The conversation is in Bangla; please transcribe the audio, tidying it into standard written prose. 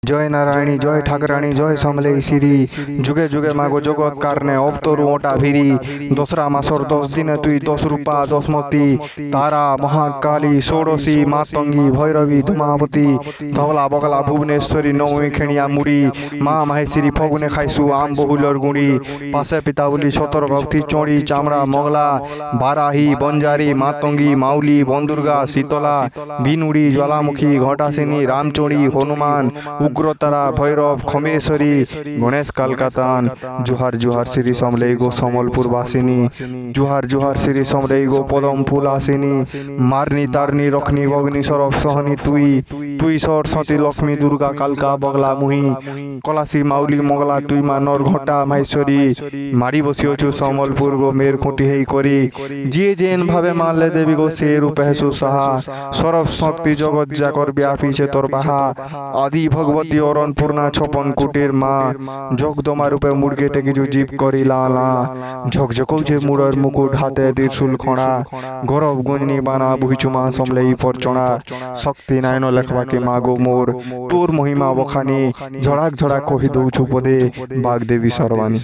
জয় নারায়ণী জয় ঠাকুরানী জয় সমলেই শ্রী যুগে যুগে মাগো জগৎ কারণে অবতরু ওটা ভিরি দোসরা মাসর 10 দিনে তুই 10 রূপা 10 মতি তারা মহাকালী ষোড়শী মাতঙ্গী ভৈরবী ধূমাবতী ধবলা বগলা ভুবনেশ্বরী নবমী খেণিয়া মুড়ি মা মাহেশ্বরী ফগুনে খাইছু আম বহুলর গুড়ি পাশে পিতা বলি সতর ভক্তি চড়ি চামড়া মগলা বারাহী বঞ্জারি মাতঙ্গী মাউলি বনদুর্গা শীতলা বিনুড়ি জ্বালামুখী ঘটাসিনী রামচড়ি হনুমান উগ্রতারা ভৈরব খমেশ্বরী গণেশ কালকাতান জুহার জুহার শ্রী সমলেই গো সমলপুর বাসিনী জুহার জুহার শ্রী সমলেই গো পদম ফুল আসিনী মারনি তারনি রখনি ভগ্নি সরব সহনি তুই তুই সরস্বতী লক্ষ্মী দুর্গা কালকা বগলা মুহি কলাসী মাউলি মগলা তুই মা নরঘটা মাহেশ্বরী মারি বসিওছু সমলপুর গো মের খুঁটি হেই করি যে যেন ভাবে মারলে দেবী গো সে রূপে হেসু সাহা সরব শক্তি জগৎ জাকর ব্যাপীছে তোর বাহা আদি ভগবতী অরণপূর্ণা ছপন কুটির মা জগদমা রূপে মুড়কে টেকিছু জীব করি লালা ঝকঝকৌছে মুড়র মুকুট হাতে ত্রিশূল খড়া গৌরব গুঞ্জনি বানা বুহিছু মা সমলেই পরচনা শক্তি নায়ন লেখবাকে মাগো মোর তোর মহিমা বখানি ঝড়াক ঝড়াক কহি দৌছু পদে বাগদেবী সর্বাণী।